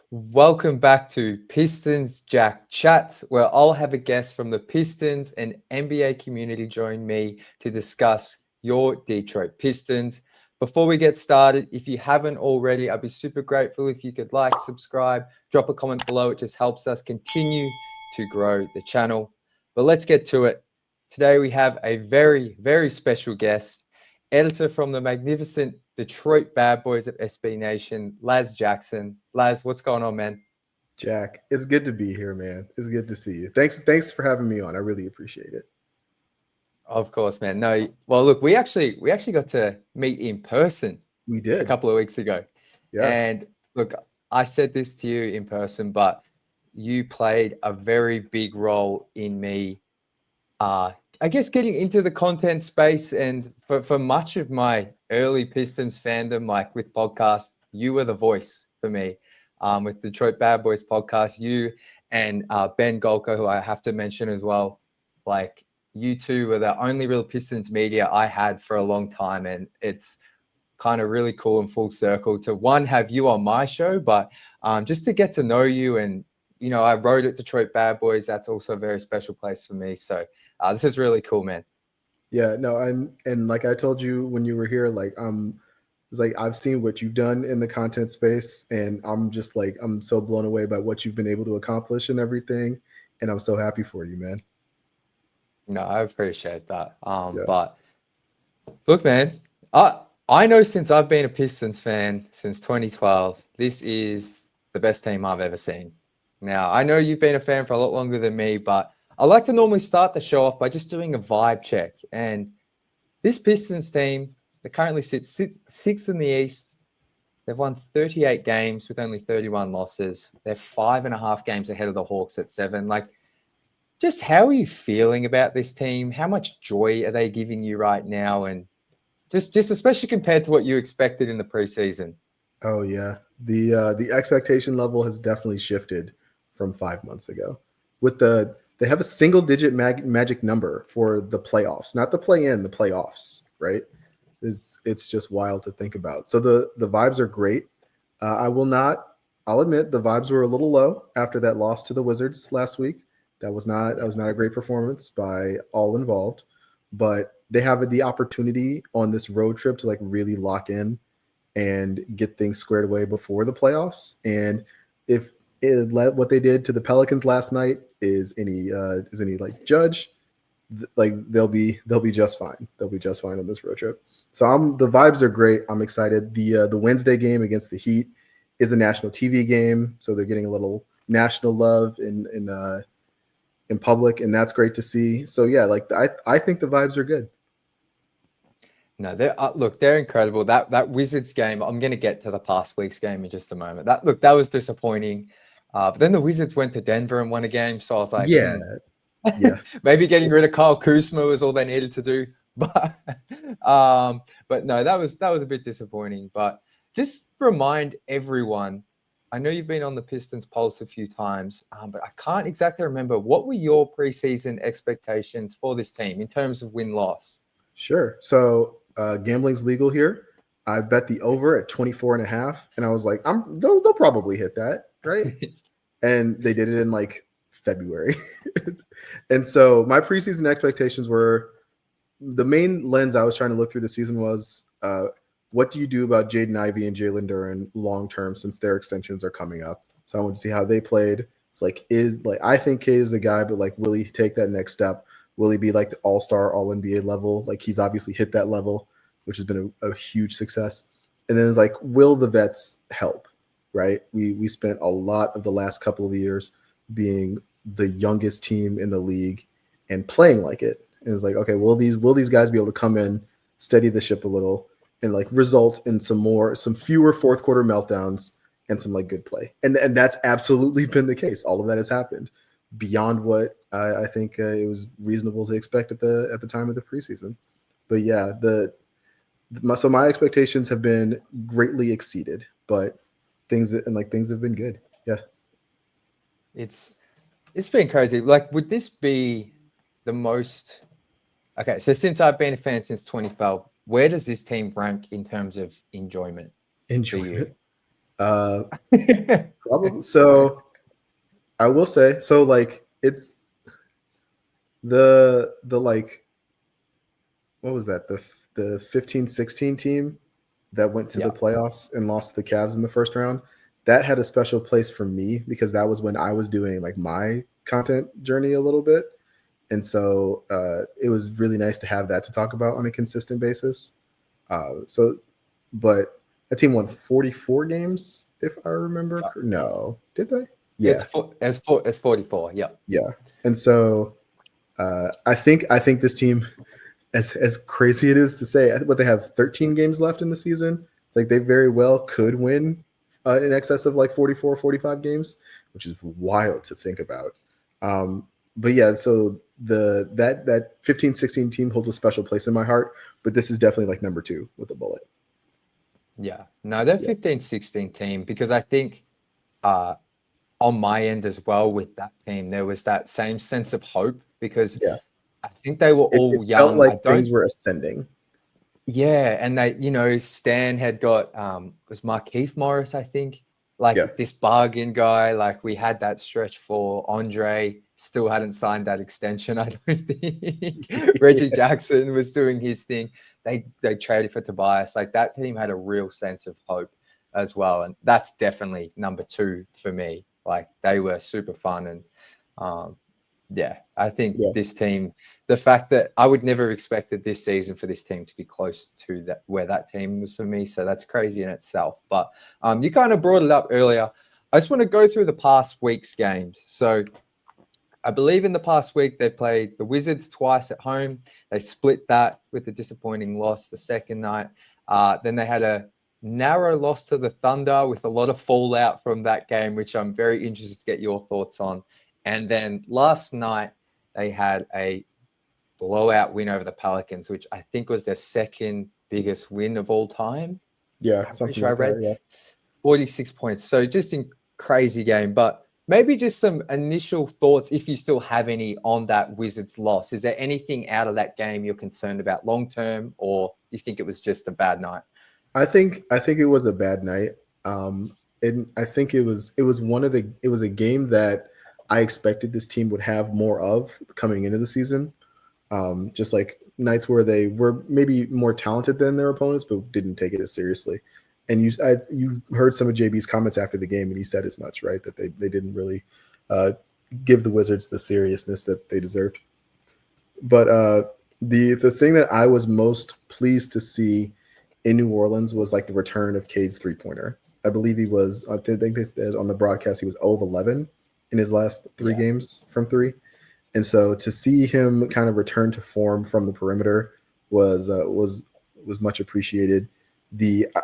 Welcome back to Pistons Jack Chats, where I'll have a guest from the Pistons and NBA community join me to discuss your Detroit Pistons. Before we get started, if you haven't already, I'd be super grateful if you could like, subscribe, drop a comment below. It just helps us continue to grow the channel. But let's get to it. Today we have a very, very special guest, editor from the magnificent Detroit Bad Boys of SB Nation, Laz Jackson. Laz, what's going on, man? Jack, it's good to be here, man. It's good to see you. Thanks for having me on. I really appreciate it. Of course, man. No, well, look, we actually got to meet in person. We did a couple of weeks ago. Yeah. And look, I said this to you in person, but you played a very big role in me I guess getting into the content space, and for much of my early Pistons fandom, like with podcasts, you were the voice for me. With Detroit Bad Boys podcast, you and Ben Golko, who I have to mention as well, like you two were the only real Pistons media I had for a long time, and it's kind of really cool and full circle to one, have you on my show, but just to get to know you. And you know, I wrote at Detroit Bad Boys. That's also a very special place for me. So this is really cool, man. Yeah, no, and like I told you when you were here, like it's like I've seen what you've done in the content space, and I'm just like I'm so blown away by what you've been able to accomplish and everything, and I'm so happy for you, man. No, I appreciate that. Yeah. But look, man, I know since I've been a Pistons fan since 2012, this is the best team I've ever seen. Now, I know you've been a fan for a lot longer than me, but I like to normally start the show off by just doing a vibe check. And this Pistons team, they currently sit sixth in the East. They've won 38 games with only 31 losses. They're 5.5 games ahead of the Hawks at 7. Like, just how are you feeling about this team? How much joy are they giving you right now? And just especially compared to what you expected in the preseason. Oh yeah, the expectation level has definitely shifted from 5 months ago. They have a single digit magic number for the playoffs, not the play in, the playoffs, right? It's just wild to think about. So the vibes are great. I'll admit the vibes were a little low after that loss to the Wizards last week. That was not a great performance by all involved, but they have the opportunity on this road trip to like really lock in and get things squared away before the playoffs. And if what they did to the Pelicans last night is any like judge, like they'll be just fine. They'll be just fine on this road trip. So the vibes are great. I'm excited. The Wednesday game against the Heat is a national TV game, so they're getting a little national love in public, and that's great to see. So yeah, like I think the vibes are good. No, they're incredible. That Wizards game, I'm going to get to the past week's game in just a moment. That was disappointing. But then the Wizards went to Denver and won a game, so I was like, Yeah. maybe getting rid of Kyle Kuzma was all they needed to do. But no, that was a bit disappointing. But just remind everyone, I know you've been on the Pistons Pulse a few times, but I can't exactly remember. What were your preseason expectations for this team in terms of win-loss? Sure. So gambling's legal here. I bet the over at 24.5, and I was like, they'll probably hit that, right? And they did it in like February. And so my preseason expectations were, the main lens I was trying to look through the season was, what do you do about Jaden Ivey and Jalen Duren long term, since their extensions are coming up? So I wanted to see how they played. It's like, I think Cade is the guy, but like, will he take that next step? Will he be like the all-star, all-NBA level? Like, he's obviously hit that level, which has been a huge success. And then it's like, will the vets help, right? We spent a lot of the last couple of years being the youngest team in the league and playing like it. And it's like, okay, will these guys be able to come in, steady the ship a little, and like result in some fewer fourth quarter meltdowns and some like good play? And that's absolutely been the case. All of that has happened beyond what I think it was reasonable to expect at the time of the preseason. But yeah, so my expectations have been greatly exceeded, but things have been good. Yeah. It's been crazy. Like, would this be the most? Okay, so since I've been a fan since 2012, where does this team rank in terms of enjoyment? Enjoyment. Uh, Probably. So I will say, so like it's the like what was that? The 15-16 team that went to Yeah. the playoffs and lost to the Cavs in the first round. That had a special place for me because that was when I was doing like my content journey a little bit. And so it was really nice to have that to talk about on a consistent basis. But that team won 44 games, if I remember. Yeah. No, did they? Yeah, It's 44. Yeah. yeah. And so I think this team, as crazy it is to say, but they have 13 games left in the season. It's like they very well could win in excess of like 44, 45 games, which is wild to think about. But yeah, so that 15-16 team holds a special place in my heart, but this is definitely like number 2 with a bullet. Yeah. No, that Yeah. 15-16 team, because I think on my end as well with that team, there was that same sense of hope because Yeah. I think they were all It felt young. like things were ascending. Yeah, and Stan had got was Markeith Morris, I think, like Yeah. this bargain guy. Like we had that stretch for Andre, still hadn't signed that extension, I don't think. Reggie Jackson was doing his thing. They traded for Tobias. Like that team had a real sense of hope as well, and that's definitely number 2 for me. Like they were super fun, and yeah, I think Yeah. this team, the fact that I would never expected this season for this team to be close to that where that team was for me. So that's crazy in itself. But you kind of brought it up earlier. I just want to go through the past week's games. So I believe in the past week they played the Wizards twice at home. They split that with a disappointing loss the second night. Then they had a narrow loss to the Thunder with a lot of fallout from that game, which I'm very interested to get your thoughts on. And then last night they had a blowout win over the Pelicans, which I think was their second biggest win of all time. Yeah. I'm pretty Something sure I like read that. Yeah. 46 points. So just in crazy game, but maybe just some initial thoughts, if you still have any, on that Wizards loss. Is there anything out of that game you're concerned about long term, or you think it was just a bad night? I think it was a bad night. And I think it was a game that I expected this team would have more of coming into the season. Just like nights where they were maybe more talented than their opponents, but didn't take it as seriously. And you heard some of JB's comments after the game, and he said as much, right? That they didn't really give the Wizards the seriousness that they deserved. But the thing that I was most pleased to see in New Orleans was like the return of Cade's 3-pointer. I believe he was, I think they said on the broadcast, he was 0 of 11 in his last 3 games from 3. And so to see him kind of return to form from the perimeter was much appreciated.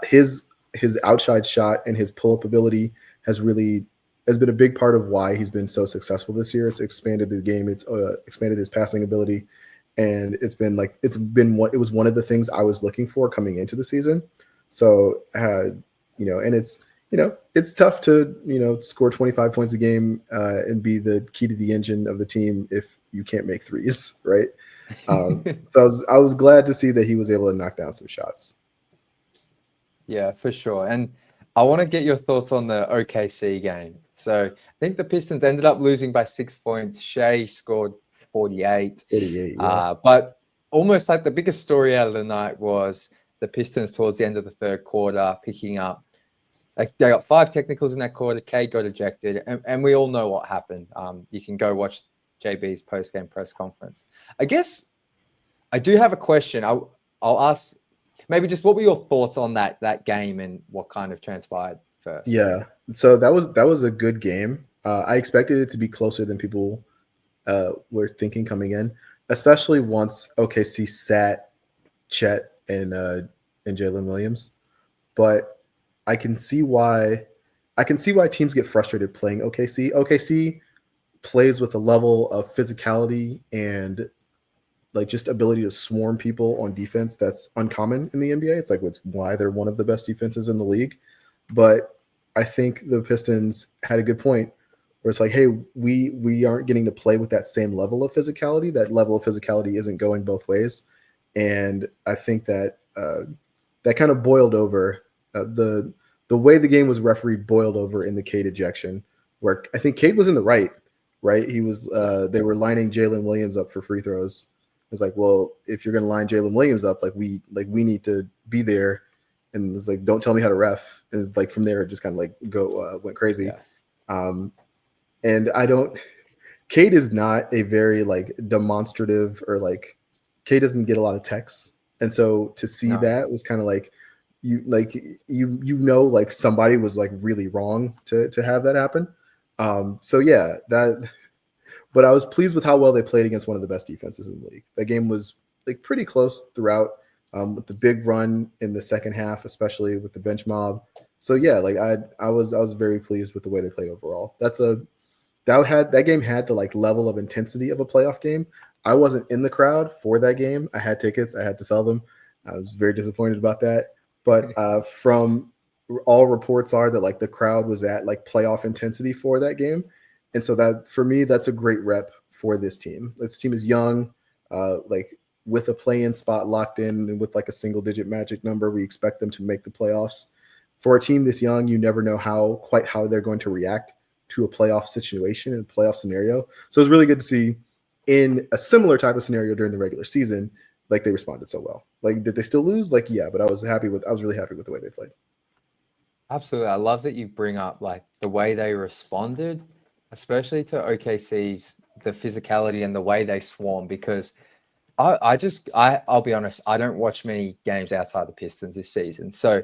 His outside shot and his pull-up ability has been a big part of why he's been so successful this year. It's expanded the game. It's expanded his passing ability, and it was one of the things I was looking for coming into the season. So and it's tough to score 25 points a game and be the key to the engine of the team if you can't make threes, right? So I was glad to see that he was able to knock down some shots. Yeah, for sure. And I want to get your thoughts on the OKC game. So I think the Pistons ended up losing by 6 points. Shea scored 48. 48, yeah. But almost like the biggest story out of the night was the Pistons towards the end of the third quarter picking up. Like they got 5 technicals in that quarter. Cade got ejected, and we all know what happened. You can go watch JB's post-game press conference. I guess I do have a question. I'll ask. Maybe just what were your thoughts on that game and what kind of transpired first? Yeah, so that was a good game. I expected it to be closer than people were thinking coming in, especially once OKC sat Chet and Jalen Williams. But I can see why teams get frustrated playing OKC. OKC plays with a level of physicality and like just ability to swarm people on defense that's uncommon in the NBA. It's like it's why they're one of the best defenses in the league. But I think the Pistons had a good point where it's like, hey, we aren't getting to play with that same level of physicality. That level of physicality isn't going both ways. And I think that that kind of boiled over. The the way the game was refereed boiled over in the Cade ejection, where I think Cade was in the right? He was they were lining Jalen Williams up for free throws. It's like, well, if you're gonna line Jalen Williams up, we need to be there. And it's like, don't tell me how to ref. And it's like from there it just kind of like went crazy. Yeah. And I don't Cade is not a very like demonstrative or like Cade doesn't get a lot of texts. And so to see No. that was kind of like you know like somebody was like really wrong to have that happen. So yeah, that but I was pleased with how well they played against one of the best defenses in the league. That game was like pretty close throughout, with the big run in the second half, especially with the bench mob. So yeah, like I was very pleased with the way they played overall. That game had the like level of intensity of a playoff game. I wasn't in the crowd for that game. I had tickets. I had to sell them. I was very disappointed about that. But from all reports are that like the crowd was at like playoff intensity for that game. And so that for me, that's a great rep for this team. This team is young, like with a play-in spot locked in and with like a single-digit magic number, we expect them to make the playoffs. For a team this young, you never know quite how they're going to react to a playoff situation and a playoff scenario. So it's really good to see in a similar type of scenario during the regular season, like they responded so well. Like, did they still lose? Like, yeah, but I was really happy with the way they played. Absolutely. I love that you bring up like the way they responded, especially to OKC's the physicality and the way they swarm, because I'll be honest, I don't watch many games outside the Pistons this season. So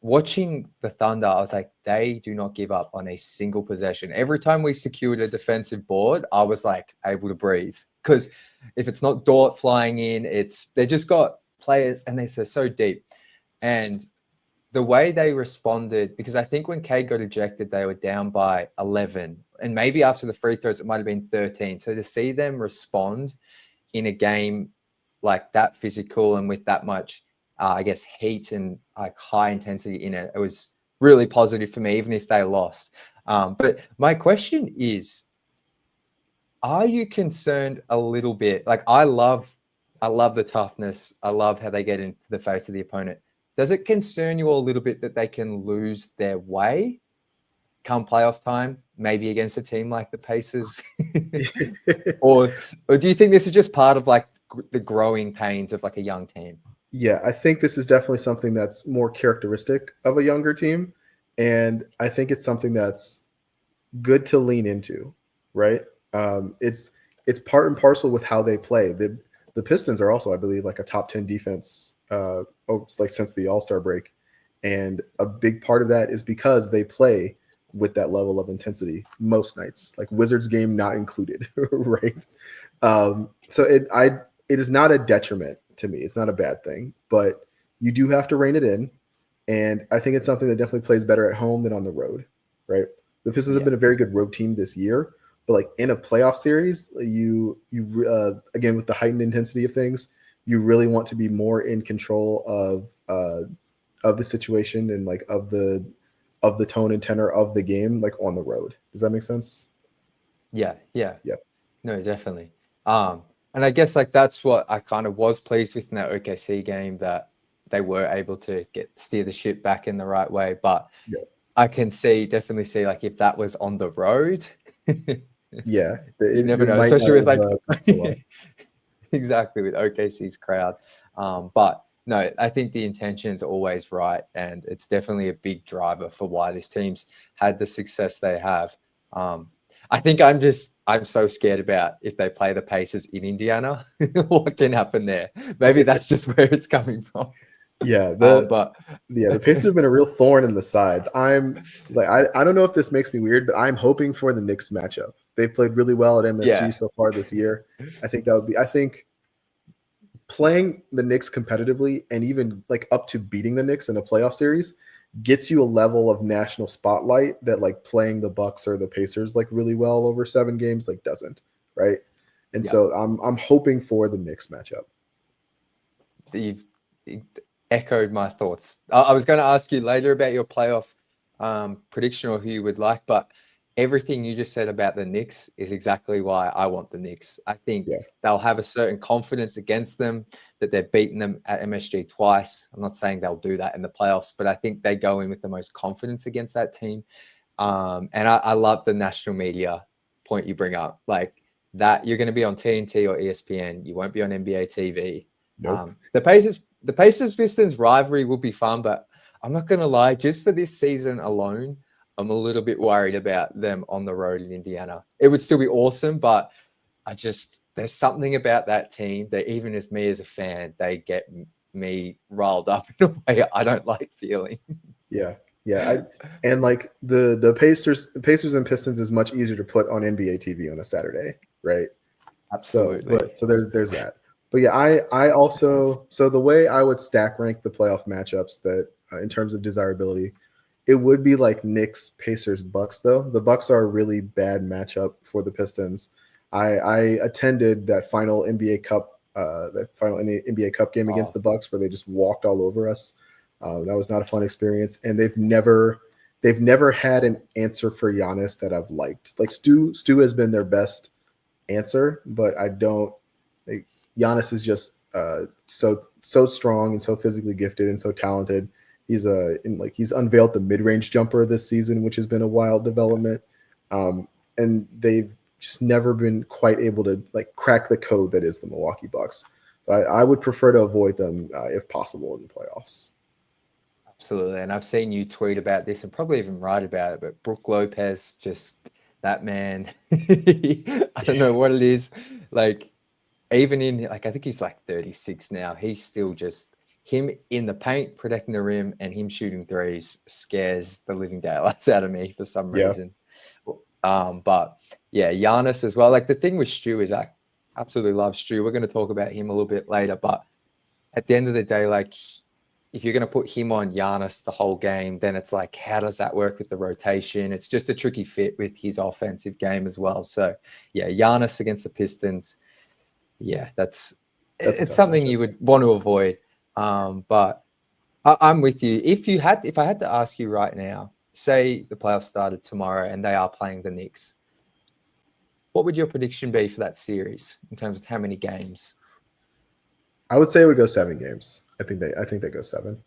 watching the Thunder, I was like, they do not give up on a single possession. Every time we secured a defensive board, I was like able to breathe, because if it's not Dort flying in, they just got players and they're so deep. And the way they responded, because I think when Cade got ejected, they were down by 11, and maybe after the free throws, it might have been 13. So to see them respond in a game like that physical and with that much, I guess, heat and like high intensity in it, it was really positive for me, even if they lost. But my question is, are you concerned a little bit? Like, I love the toughness. I love how they get into the face of the opponent. Does it concern you a little bit that they can lose their way come playoff time, maybe against a team like the Pacers? or do you think this is just part of like the growing pains of like a young team? Yeah, I think this is definitely something that's more characteristic of a younger team. And I think it's something that's good to lean into, right? It's part and parcel with how they play. The Pistons are also, I believe, like a top 10 defense like since the All-Star break. And a big part of that is because they play with that level of intensity most nights, like Wizards game not included, right? So it is not a detriment to me. It's not a bad thing, but you do have to rein it in. And I think it's something that definitely plays better at home than on the road, right? The Pistons have been a very good road team this year, but like in a playoff series, you again, with the heightened intensity of things, you really want to be more in control of the situation and like of the tone and tenor of the game, like on the road. Does that make sense? Yeah. Yeah. No, definitely. And I guess like that's what I kind of was pleased with in that OKC game, that they were able to steer the ship back in the right way. But I can definitely see like if that was on the road, yeah, you never know, especially with like exactly with OKC's crowd. But no, I think the intention is always right, and it's definitely a big driver for why this team's had the success they have. I think I'm so scared about if they play the Pacers in Indiana, what can happen there. Maybe that's just where it's coming from. Yeah, the Pacers have been a real thorn in the sides. I'm like, I don't know if this makes me weird, but I'm hoping for the Knicks matchup. They've played really well at MSG so far this year. I think playing the Knicks competitively and even like up to beating the Knicks in a playoff series gets you a level of national spotlight that like playing the Bucks or the Pacers like really well over 7 games like doesn't, right? And so I'm hoping for the Knicks matchup. You've echoed my thoughts. I was going to ask you later about your playoff prediction or who you would like, but everything you just said about the Knicks is exactly why I want the Knicks. I think they'll have a certain confidence against them. that they've beaten them at MSG twice. I'm not saying they'll do that in the playoffs, but I think they go in with the most confidence against that team. And I love the national media point you bring up, like that you're going to be on TNT or ESPN. You won't be on NBA TV. Nope. The Pacers Pistons rivalry will be fun, but I'm not going to lie, just for this season alone, I'm a little bit worried about them on the road in Indiana. It would still be awesome, but there's something about that team that even as me as a fan, they get me riled up in a way I don't like feeling. Yeah. And like the Pacers and Pistons is much easier to put on NBA TV on a Saturday, right? Absolutely. So there's that. But yeah, I also, so the way I would stack rank the playoff matchups that in terms of desirability, it would be like Knicks, Pacers, Bucks though. The Bucks are a really bad matchup for the Pistons. I attended that final NBA Cup game against the Bucks where they just walked all over us. That was not a fun experience, and they've never had an answer for Giannis that I've liked. Like Stu has been their best answer, but I don't. Like, Giannis is just so strong and so physically gifted and so talented. He's unveiled the mid-range jumper this season, which has been a wild development, and they've just never been quite able to like crack the code that is the Milwaukee Bucks. So I would prefer to avoid them if possible in the playoffs. Absolutely. And I've seen you tweet about this and probably even write about it, but Brook Lopez, just that man, I don't know what it is. Like, even in, like, I think he's like 36 now. He's still just, him in the paint, protecting the rim, and him shooting threes scares the living daylights out of me for some reason. But yeah, Giannis as well. Like, the thing with Stu is I absolutely love Stu. We're going to talk about him a little bit later, but at the end of the day, like, if you're going to put him on Giannis the whole game, then it's like, how does that work with the rotation? It's just a tricky fit with his offensive game as well. So yeah, Giannis against the Pistons. Yeah, it's something you would want to avoid. But I'm with you. If I had to ask you right now, say the playoffs started tomorrow and they are playing the Knicks, what would your prediction be for that series in terms of how many games? I would say it would go 7 games. I think they go 7.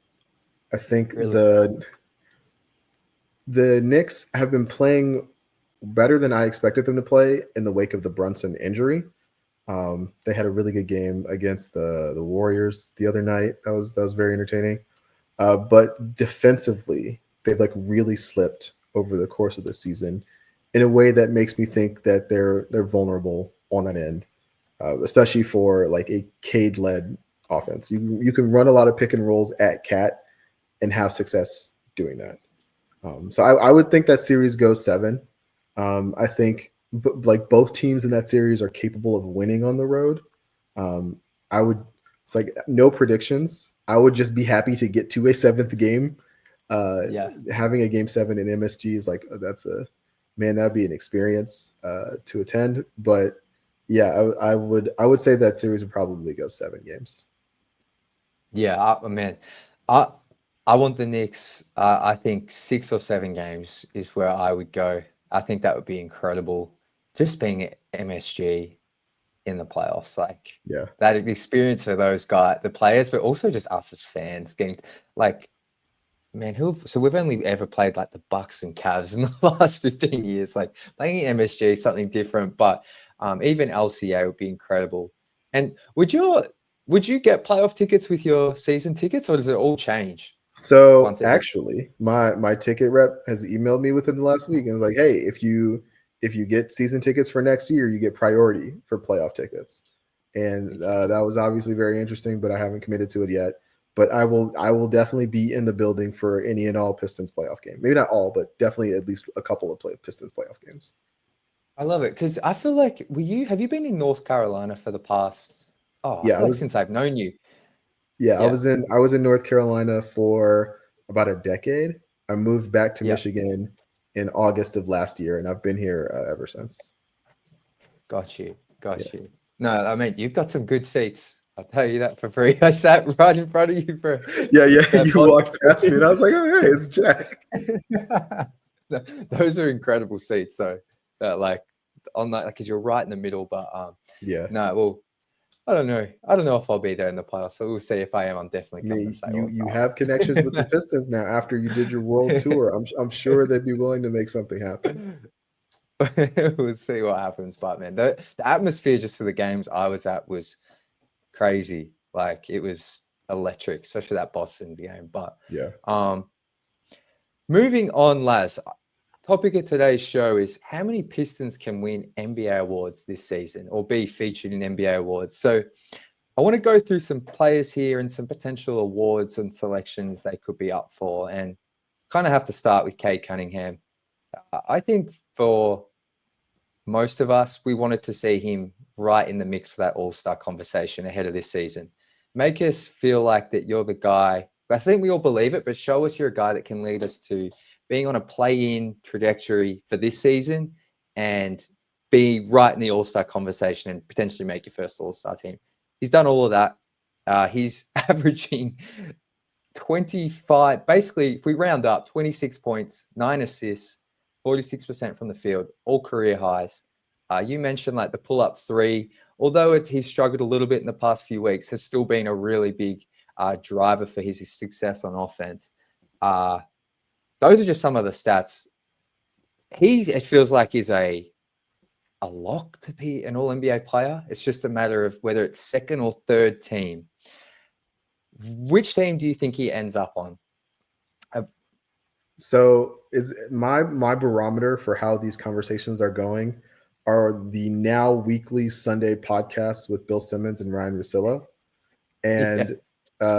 I think really? The Knicks have been playing better than I expected them to play in the wake of the Brunson injury. They had a really good game against the Warriors the other night. That was very entertaining. But defensively, they've like really slipped over the course of the season in a way that makes me think that they're vulnerable on that end, especially for like a Cade-led offense. You can run a lot of pick and rolls at Cat and have success doing that. So I would think that series goes 7. I think like both teams in that series are capable of winning on the road. It's like no predictions. I would just be happy to get to a 7th game. Having a game 7 in MSG is like, that'd be an experience to attend. But yeah, I would say that series would probably go 7 games. Yeah, I want the Knicks. I think 6 or 7 games is where I would go. I think that would be incredible. Just being at MSG in the playoffs, like that experience for those guys, the players, but also just us as fans getting like, man, so we've only ever played like the Bucks and Cavs in the last 15 years. Like playing at MSG is something different, but even LCA would be incredible. And would you get playoff tickets with your season tickets, or does it all change? So actually, my ticket rep has emailed me within the last week and was like, "Hey, if you get season tickets for next year, you get priority for playoff tickets." And that was obviously very interesting, but I haven't committed to it yet. But I will definitely be in the building for any and all Pistons playoff game. Maybe not all, but definitely at least a couple of Pistons playoff games. I love it because I feel like have you been in North Carolina for the past? Since I've known you. Yeah, I was in North Carolina for about a decade. I moved back to Michigan in August of last year, and I've been here ever since. Got you. No, I mean, you've got some good seats. I'll tell you that for free. I sat right in front of you for you walked past me, and I was like, "Oh, hey, it's Jack." Those are incredible seats. So, like on that, because you're right in the middle. But no, well, I don't know. I don't know if I'll be there in the playoffs, so we'll see. If I am, I'm definitely I coming to mean, say you what's you up. have connections with the Pistons now after you did your world tour. I'm sure they'd be willing to make something happen. We'll see what happens. But man, the atmosphere just for the games I was at was crazy. Like it was electric, especially that Boston's game. But Yeah. moving on, Laz. Topic of today's show is how many Pistons can win NBA awards this season or be featured in NBA awards. So I want to go through some players here and some potential awards and selections they could be up for, and kind of have to start with Cade Cunningham. I think for most of us, we wanted to see him right in the mix for that all-star conversation ahead of this season. Make us feel like that you're the guy. I think we all believe it, but show us you're a guy that can lead us to being on a play-in trajectory for this season and be right in the all-star conversation and potentially make your first all-star team. He's done all of that. He's averaging 25, basically, if we round up, 26 points, 9 assists, 46% from the field, all career highs. You mentioned like the pull-up three, although he's struggled a little bit in the past few weeks, has still been a really big driver for his success on offense. Those are just some of the stats. It feels like he's a lock to be an all-NBA player. It's just a matter of whether it's second or third team. Which team do you think he ends up on? So it's my barometer for how these conversations are going are the now weekly Sunday podcasts with Bill Simmons and Ryan Russillo. And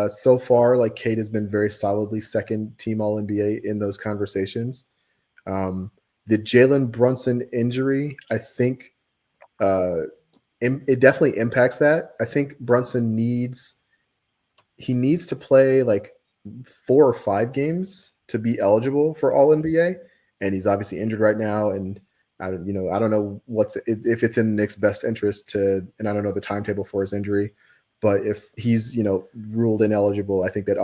so far, like Cade has been very solidly second team All NBA in those conversations. The Jalen Brunson injury, I think it definitely impacts that. I think Brunson needs to play like 4 or 5 games to be eligible for All NBA, and he's obviously injured right now. And I don't know if it's in Nick's best interest to, and I don't know the timetable for his injury, but if he's ruled ineligible, I think that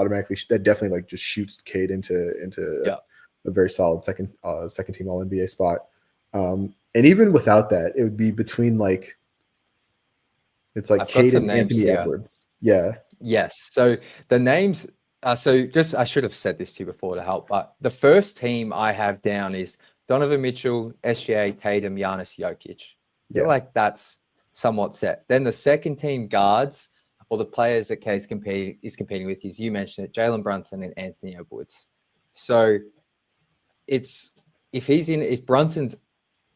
definitely like just shoots Cade into a very solid second team All NBA spot. And even without that, it would be between like it's like Cade and Anthony Edwards. Yeah. Yes. So the names. I should have said this to you before to help, but the first team I have down is Donovan Mitchell, SGA, Tatum, Giannis, Jokic. I feel like that's somewhat set. Then the second team guards, or the players that Cade's competing with, is, you mentioned it, Jalen Brunson and Anthony Edwards. So if Brunson's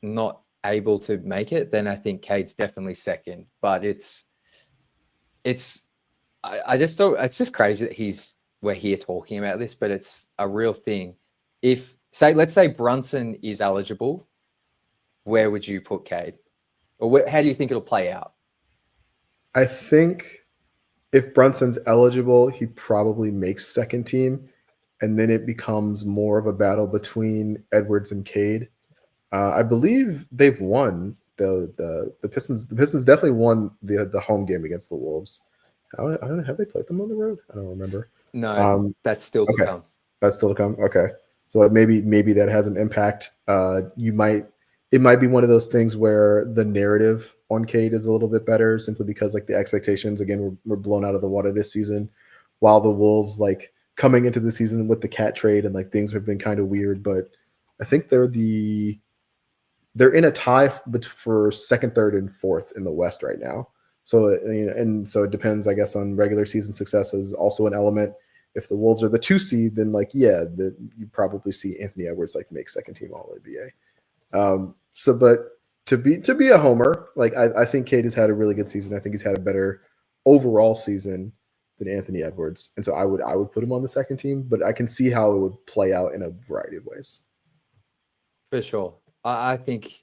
not able to make it, then I think Cade's definitely second. But I just thought it's just crazy that we're here talking about this, but it's a real thing. Let's say Brunson is eligible, where would you put Cade? Or how do you think it'll play out? I think if Brunson's eligible, he probably makes second team, and then it becomes more of a battle between Edwards and Cade. I believe they've won the Pistons. The Pistons definitely won the home game against the Wolves. I don't know. Have they played them on the road? I don't remember. No, that's still to come. That's still to come. Okay, so maybe that has an impact. It might be one of those things where the narrative on Cade is a little bit better, simply because like the expectations again were blown out of the water this season, while the Wolves, like coming into the season with the Cat trade and like things have been kind of weird. But I think they're in a tie for second, third, and fourth in the West right now. So, and so it depends, I guess, on regular season success is also an element. If the Wolves are the 2 seed, then like, you probably see Anthony Edwards like make second team All NBA. But to be a homer, like I think Cade has had a really good season. I think he's had a better overall season than Anthony Edwards, and so I would put him on the second team. But I can see how it would play out in a variety of ways. For sure, I think.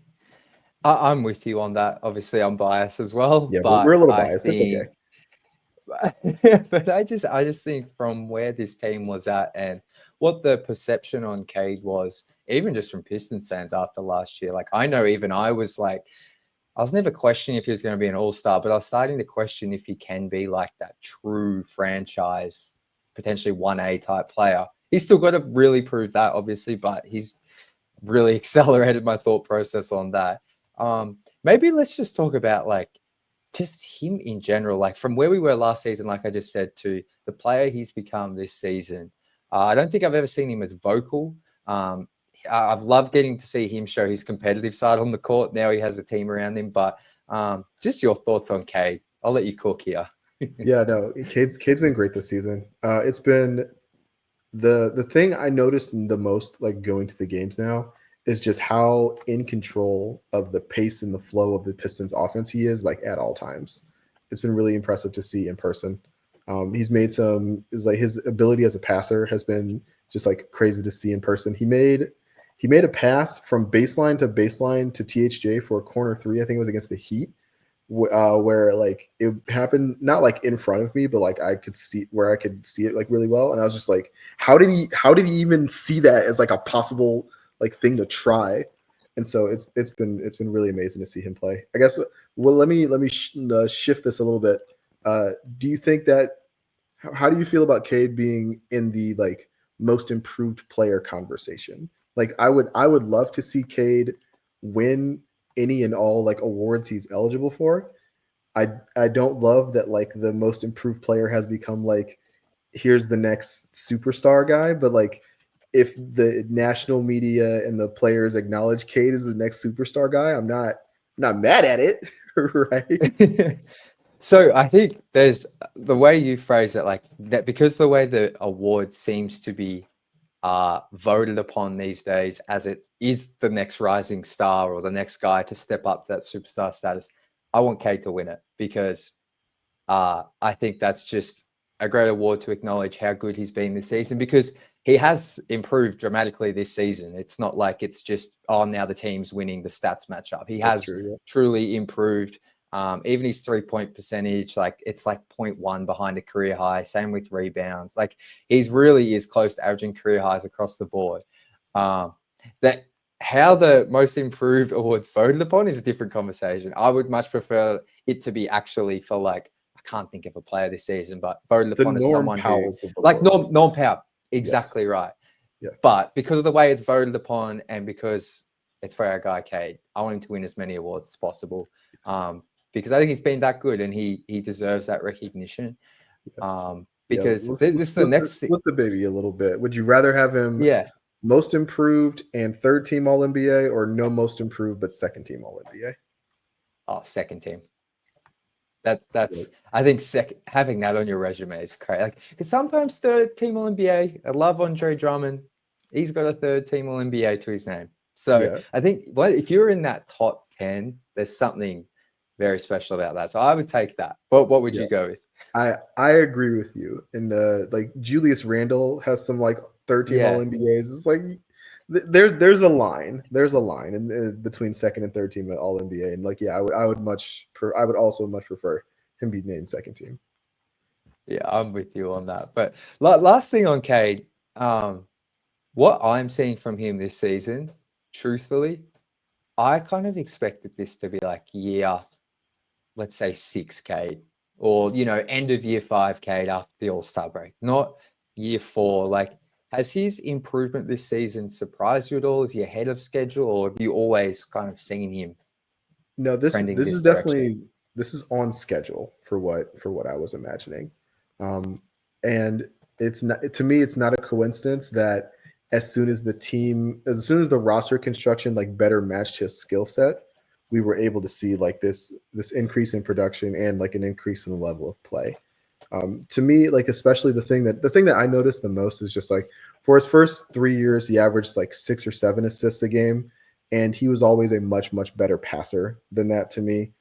I'm with you on that. Obviously, I'm biased as well. Yeah, but we're a little biased. It's okay. But I just think from where this team was at and what the perception on Cade was, even just from Pistons fans after last year. Like, I know even I was never questioning if he was going to be an all-star, but I was starting to question if he can be like that true franchise, potentially 1A type player. He's still got to really prove that, obviously, but he's really accelerated my thought process on that. Maybe let's just talk about like just him in general, like from where we were last season, like I just said, to the player he's become this season. I don't think I've ever seen him as vocal. I've loved getting to see him show his competitive side on the court. Now he has a team around him. But just your thoughts on Cade. I'll let you cook here. Yeah, no, Cade's been great this season. It's been the thing I noticed the most, like going to the games now, is just how in control of the pace and the flow of the Pistons offense he is, like at all times. It's been really impressive to see in person. He's made his ability as a passer has been just like crazy to see in person. He made a pass from baseline to THJ for a corner three. I think it was against the Heat, where like it happened not like in front of me, but like I could see it like really well. And I was just like, how did he even see that as like a possible like thing to try? And so it's been really amazing to see him play. I guess. Well, let me shift this a little bit. Do you think that? How do you feel about Cade being in the like most improved player conversation? Like I would love to see Cade win any and all like awards he's eligible for. I don't love that like the most improved player has become like here's the next superstar guy, but like if the national media and the players acknowledge Cade as the next superstar guy, I'm not mad at it, right? So I think there's the way you phrase it, like that, because the way the award seems to be voted upon these days as it is the next rising star or the next guy to step up that superstar status. I want Cade to win it because I think that's just a great award to acknowledge how good he's been this season, because he has improved dramatically this season. It's not like it's just, oh, now the team's winning the stats matchup. He has truly improved. Even his 3-point percentage, like it's like 0.1 behind a career high. Same with rebounds. Like he's really is close to averaging career highs across the board. That how the most improved awards voted upon is a different conversation. I would much prefer it to be actually for like, I can't think of a player this season, but voted upon as someone who like Norm Powell. Exactly right. Yeah. But because of the way it's voted upon and because it's for our guy Cade, I want him to win as many awards as possible. Because I think he's been that good and he deserves that recognition. Because this is the next thing. Split the baby a little bit. Would you rather have him most improved and third team All NBA, or no most improved but second team All NBA? Oh, second team. That's I think having that on your resume is great. Like, because sometimes third team All NBA. I love Andre Drummond. He's got a third team All NBA to his name. So I think if you're in that top 10, there's something very special about that. So I would take that. But what would you go with? I agree with you. And like Julius Randle has some like third team All NBAs. It's like there's a line. There's a line in between second and third team All NBA. And like I would also much prefer him be named second team. Yeah, I'm with you on that. But last thing on Cade, what I'm seeing from him this season, truthfully, I kind of expected this to be like let's say 6 Cade, or end of year 5 Cade after the All-Star break, not year 4. Like, has his improvement this season surprised you at all? Is he ahead of schedule, or have you always kind of seen him? No, this is definitely on schedule for what I was imagining, and it's not, to me, it's not a coincidence that as soon as the roster construction like better matched his skill set, we were able to see like this increase in production and like an increase in the level of play. To me, like especially the thing that I noticed the most is just like for his first 3 years, he averaged like 6 or 7 assists a game, and he was always a much better passer than that to me.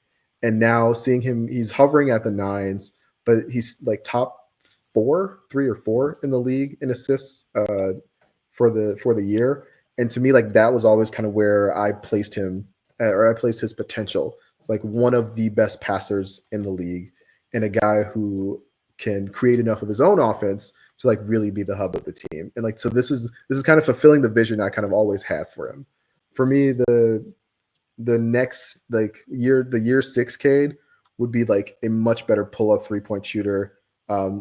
And now seeing him, he's hovering at the 9s, but he's like top 3 or 4 in the league in assists for the year. And to me, like that was always kind of where I placed him, or I placed his potential. It's like one of the best passers in the league, and a guy who can create enough of his own offense to like really be the hub of the team. And like, so this is kind of fulfilling the vision I kind of always had for him. For me, the next like the year 6 Cade would be like a much better pull-up 3-point shooter.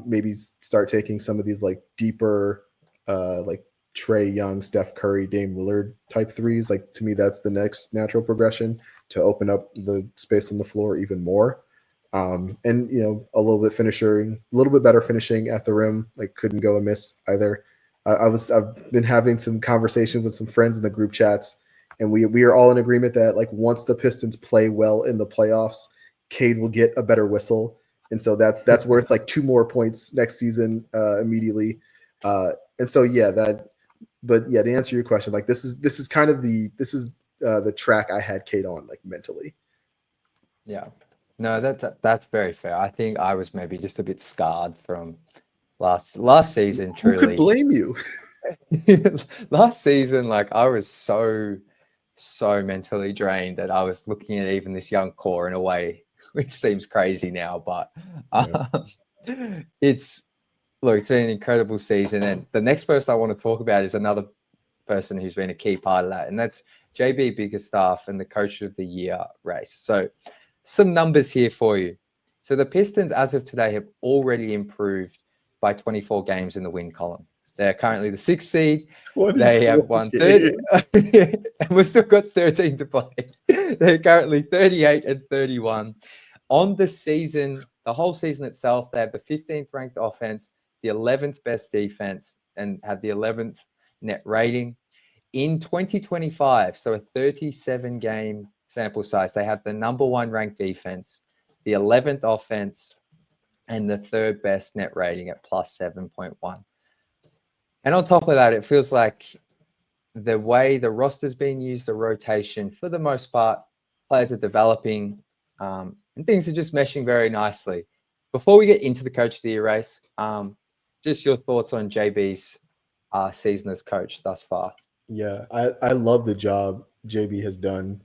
Maybe start taking some of these like deeper, like Trae Young, Steph Curry, Dame Lillard type threes. Like to me, that's the next natural progression to open up the space on the floor even more. And a little bit better finishing at the rim. Like couldn't go amiss either. I've been having some conversations with some friends in the group chats, and we are all in agreement that like once the Pistons play well in the playoffs, Cade will get a better whistle, and so that's worth like 2 more points next season immediately. And so yeah, that. But yeah, to answer your question, like this is kind of the track I had Cade on like mentally. Yeah. No, that's very fair. I think I was maybe just a bit scarred from last season, Who could truly. blame you? Last season, like I was so mentally drained that I was looking at even this young core in a way which seems crazy now, but it's it's been an incredible season. And the next person I want to talk about is another person who's been a key part of that, and that's JB Biggerstaff and the Coach of the Year race. So some numbers here for you. So the Pistons, as of today, have already improved by 24 games in the win column. They're currently the 6th seed. They have won 30, and we've still got 13 to play. They're currently 38 and 31. On the season, the whole season itself, they have the 15th ranked offense, the 11th best defense, and have the 11th net rating. In 2025, so a 37 game sample size, they have the number 1 ranked defense, the 11th offense, and the 3rd best net rating at plus 7.1. And on top of that, it feels like the way the roster's being used, the rotation, for the most part, players are developing and things are just meshing very nicely. Before we get into the Coach of the Year race, just your thoughts on JB's season as coach thus far. Yeah, I love the job JB has done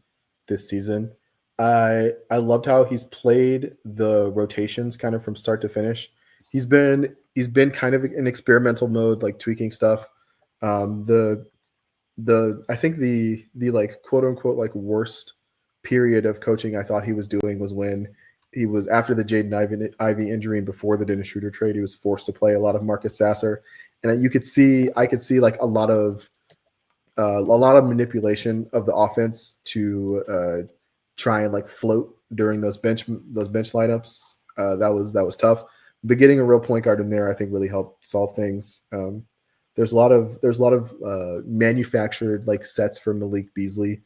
this season. I loved how he's played the rotations kind of from start to finish. He's been kind of in experimental mode, like tweaking stuff. I think the like quote unquote like worst period of coaching I thought he was doing was when he was after the Jaden Ivey injury and before the Dennis Schroeder trade. He was forced to play a lot of Marcus Sasser, and I could see like a lot of manipulation of the offense to try and like float during those bench lineups. That was tough. But getting a real point guard in there, I think, really helped solve things. There's a lot of manufactured like sets for Malik Beasley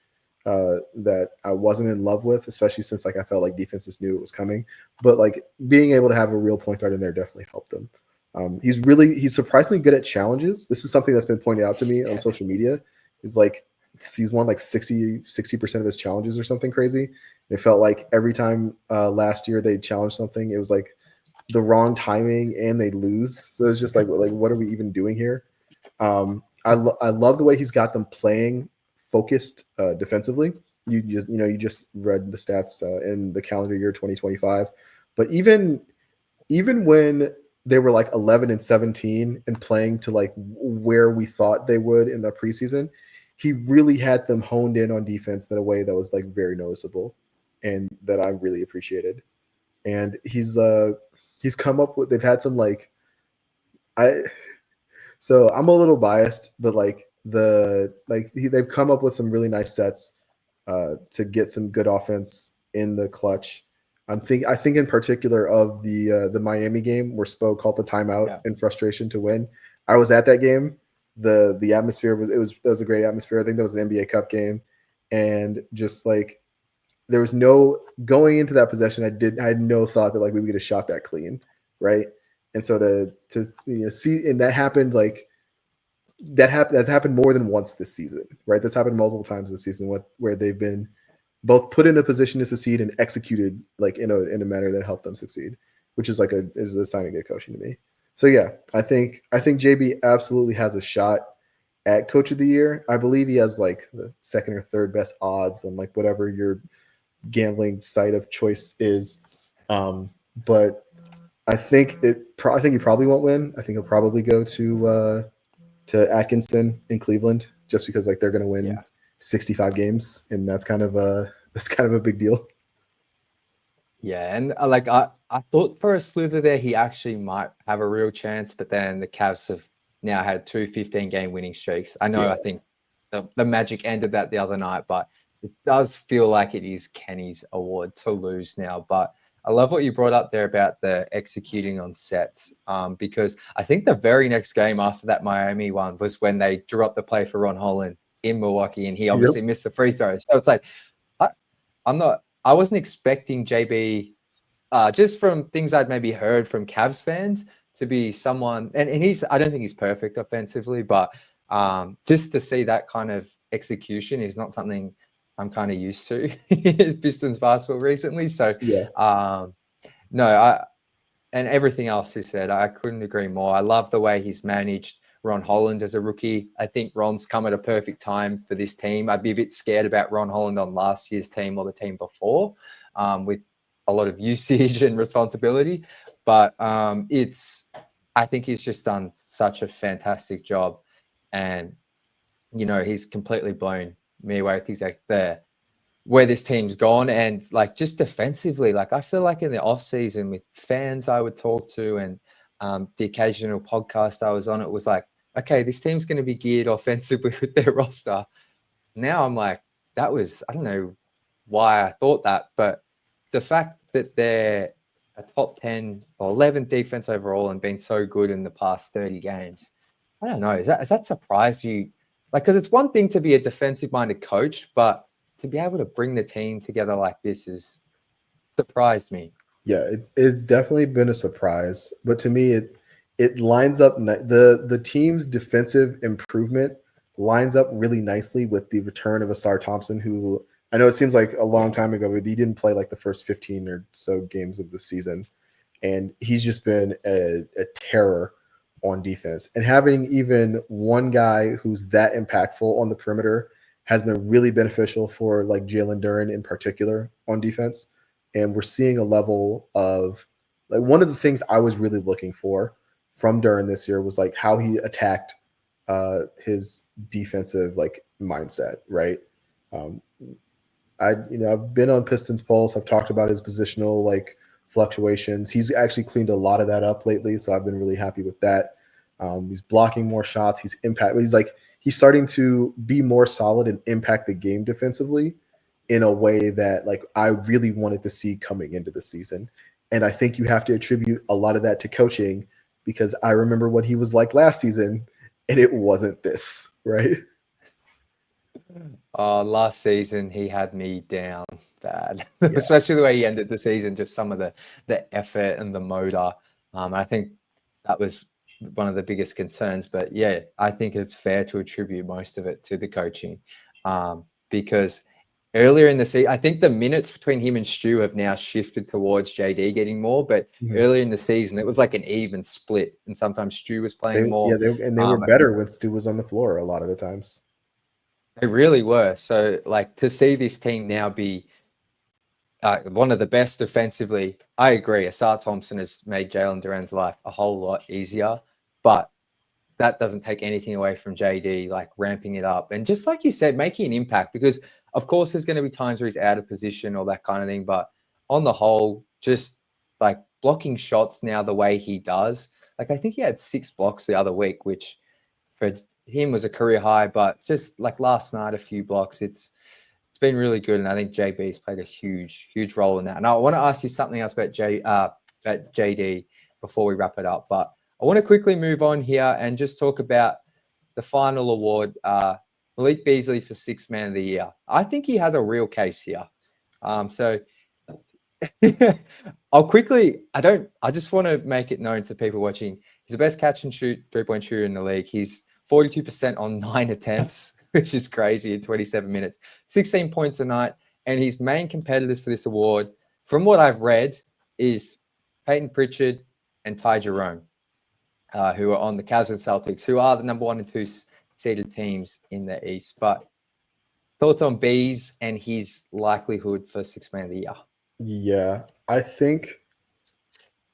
that I wasn't in love with, especially since like I felt like defenses knew it was coming. But like being able to have a real point guard in there definitely helped them. He's surprisingly good at challenges. This is something that's been pointed out to me on social media. Is like he's won like 60% of his challenges or something crazy. It felt like every time last year they challenged something, it was like the wrong timing and they lose. So it's just like what are we even doing here? I love the way he's got them playing focused defensively. You just read the stats in the calendar year 2025, but even when they were like 11 and 17 and playing to like where we thought they would in the preseason, he really had them honed in on defense in a way that was like very noticeable and that I really appreciated. And he's come up with, they've had some like, so I'm a little biased, but like they've come up with some really nice sets to get some good offense in the clutch. I think in particular of the Miami game where Spo called the timeout in frustration to win. I was at that game. The atmosphere was a great atmosphere. I think that was an NBA Cup game, and just like there was no going into that possession. I had no thought that like we would get a shot that clean, right? And so to see, and that happened like that's happened more than once this season, right? That's happened multiple times this season where they've been both put in a position to succeed and executed like in a manner that helped them succeed, which is is a sign of good coaching to me. So yeah, I think JB absolutely has a shot at Coach of the Year. I believe he has like the 2nd or 3rd best odds on like whatever your gambling site of choice is. But I think he probably won't win. I think he'll probably go to Atkinson in Cleveland just because like they're going to win 65 games, and that's kind of a big deal. Yeah, and like I thought for a slither there he actually might have a real chance, but then the Cavs have now had 2 15-game winning streaks. I know I think the Magic ended that the other night, but it does feel like it is Kenny's award to lose now. But I love what you brought up there about the executing on sets, because I think the very next game after that Miami one was when they drew up the play for Ron Holland in Milwaukee, and he obviously missed the free throw. So it's like, I wasn't expecting JB, just from things I'd maybe heard from Cavs fans, to be someone, and I don't think he's perfect offensively, but just to see that kind of execution is not something I'm kind of used to Pistons basketball recently. So no, and everything else you said, I couldn't agree more. I love the way he's managed Ron Holland as a rookie. I think Ron's come at a perfect time for this team. I'd be a bit scared about Ron Holland on last year's team or the team before, with a lot of usage and responsibility. But I think he's just done such a fantastic job. And, he's completely blown me away with where this team's gone. And like, just defensively, like I feel like in the off season with fans I would talk to and the occasional podcast I was on, it was like, okay, this team's going to be geared offensively with their roster. Now I'm like, I don't know why I thought that, but the fact that they're a top 10 or 11 defense overall and been so good in the past 30 games, I don't know. Does that surprise you? Like, because it's one thing to be a defensive minded coach, but to be able to bring the team together like this has surprised me. Yeah, it's definitely been a surprise, but to me, it lines up the team's defensive improvement lines up really nicely with the return of Asar Thompson, who I know it seems like a long time ago, but he didn't play like the first 15 or so games of the season, and he's just been a terror on defense. And having even one guy who's that impactful on the perimeter has been really beneficial for like Jalen Duren in particular on defense. And we're seeing a level of like one of the things I was really looking for from Duren this year was like how he attacked his defensive like mindset, right? I've been on Pistons Pulse. I've talked about his positional like fluctuations. He's actually cleaned a lot of that up lately, so I've been really happy with that. He's blocking more shots. He's starting to be more solid and impact the game defensively in a way that like I really wanted to see coming into the season. And I think you have to attribute a lot of that to coaching, because I remember what he was like last season and it wasn't this, right? Last season he had me down bad, especially the way he ended the season, just some of the effort and the motor. I think that was one of the biggest concerns, but yeah, I think it's fair to attribute most of it to the coaching, because earlier in the season, I think the minutes between him and Stu have now shifted towards JD getting more, but earlier in the season, it was like an even split, and sometimes Stu was playing more. They were better when Stu was on the floor a lot of the times. They really were. So, like, to see this team now be one of the best defensively, I agree. Asar Thompson has made Jalen Duren's life a whole lot easier, but that doesn't take anything away from JD, like ramping it up. And just like you said, making an impact, because of course there's going to be times where he's out of position or that kind of thing. But on the whole, just like blocking shots now the way he does, like I think he had 6 blocks the other week, which for him was a career high, but just like last night, a few blocks, it's been really good. And I think JB's played a huge role in that. And I want to ask you something else about JD before we wrap it up, but I want to quickly move on here and just talk about the final award, Malik Beasley for 6th Man of the Year. I think he has a real case here. So I just want to make it known to people watching, he's the best catch and shoot 3-point shooter in the league. He's 42% on 9 attempts, which is crazy in 27 minutes, 16 points a night. And his main competitors for this award, from what I've read, is Peyton Pritchard and Ty Jerome, who are on the Cavs and Celtics, who are the number 1 and 2 seeded teams in the East. But thoughts on Bees and his likelihood for 6th Man of the Year? Yeah,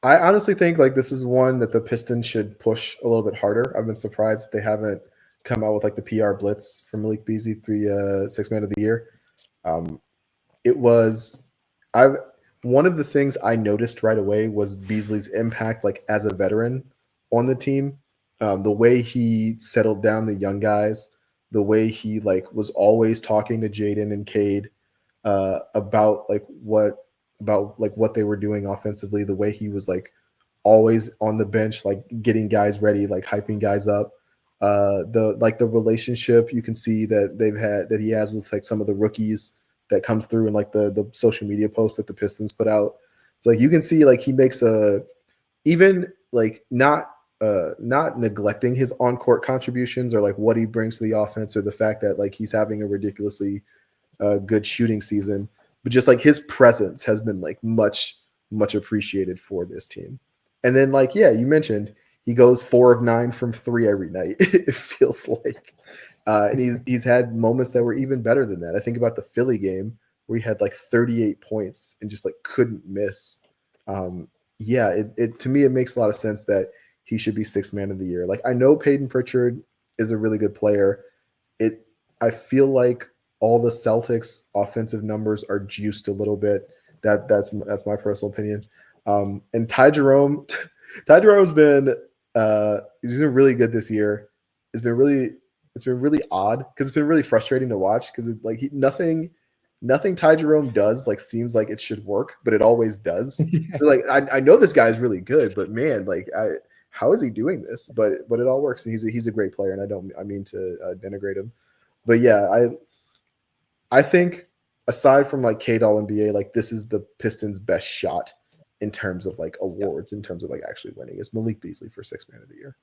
I honestly think like this is one that the Pistons should push a little bit harder. I've been surprised that they haven't come out with like the PR blitz for Malik Beasley, 6th Man of the Year. One of the things I noticed right away was Beasley's impact, like as a veteran on the team, the way he settled down the young guys, the way he like was always talking to Jaden and Cade about like what about like what they were doing offensively, the way he was like always on the bench, like getting guys ready, like hyping guys up. The relationship you can see that he has with like some of the rookies that comes through in like the social media posts that the Pistons put out. It's like you can see like he makes a even like not neglecting his on court contributions or like what he brings to the offense or the fact that like he's having a ridiculously good shooting season, but just like his presence has been like much appreciated for this team. And then like yeah, you mentioned he goes 4 of 9 from 3 every night. It feels like, and he's had moments that were even better than that. I think about the Philly game where he had like 38 points and just like couldn't miss. Yeah, it to me it makes a lot of sense that he should be sixth man of the year. Like I know Peyton Pritchard is a really good player. I feel like all the Celtics offensive numbers are juiced a little bit. That's my personal opinion. And Ty Jerome, Ty Jerome's been he's been really good this year. It's been really odd because it's been really frustrating to watch because like nothing Ty Jerome does like seems like it should work, but it always does. So, like I know this guy is really good, but man, like how is he doing this? But it all works, and he's a great player, and I mean to denigrate him, but yeah, I think aside from like Cade All NBA, like this is the Pistons' best shot in terms of like awards, in terms of like actually winning. Is Malik Beasley for sixth man of the year?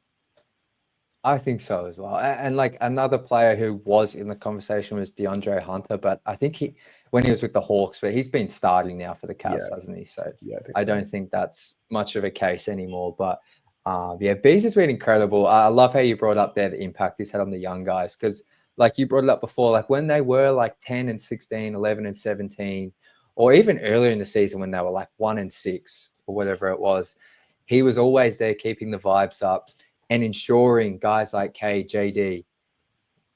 I think so as well. And like another player who was in the conversation was DeAndre Hunter, but I think when he was with the Hawks, but he's been starting now for the Cavs, hasn't he? So yeah, I don't think that's much of a case anymore. But yeah, Beasley's been incredible. I love how you brought up there the impact he's had on the young guys because like you brought it up before, like when they were like 10 and 16, 11 and 17, or even earlier in the season when they were like 1 and 6 or whatever it was, he was always there keeping the vibes up and ensuring guys like Cade, JD,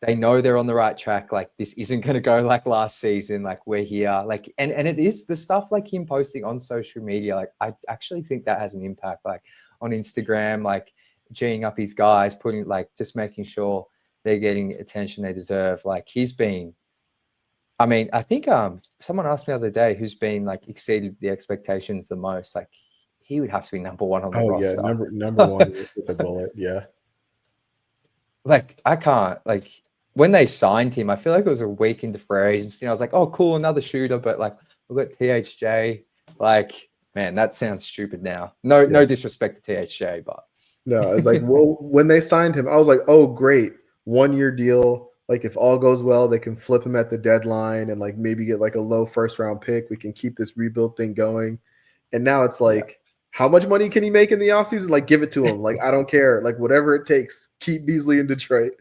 they know they're on the right track. Like this isn't going to go like last season. Like we're here. Like and it is the stuff like him posting on social media. Like I actually think that has an impact. Like on Instagram, like geeing up his guys, putting like just making sure they're getting attention they deserve. Like he's been. I mean, I think someone asked me the other day who's been like exceeded the expectations the most. Like he would have to be number one on the Yeah, roster. number one with a bullet. Yeah, like I can't like when they signed him, I feel like it was a week into free agency. I was like, oh, cool, another shooter, but like we've got THJ. Like, man, that sounds stupid now. No disrespect to THJ, but no, I was like, well, when they signed him, I was like, oh, great, 1-year deal. Like if all goes well, they can flip him at the deadline and like maybe get like a low first round pick. We can keep this rebuild thing going. And now it's like, how much money can he make in the offseason? Like, give it to him. Like, I don't care. Like, whatever it takes, keep Beasley in Detroit.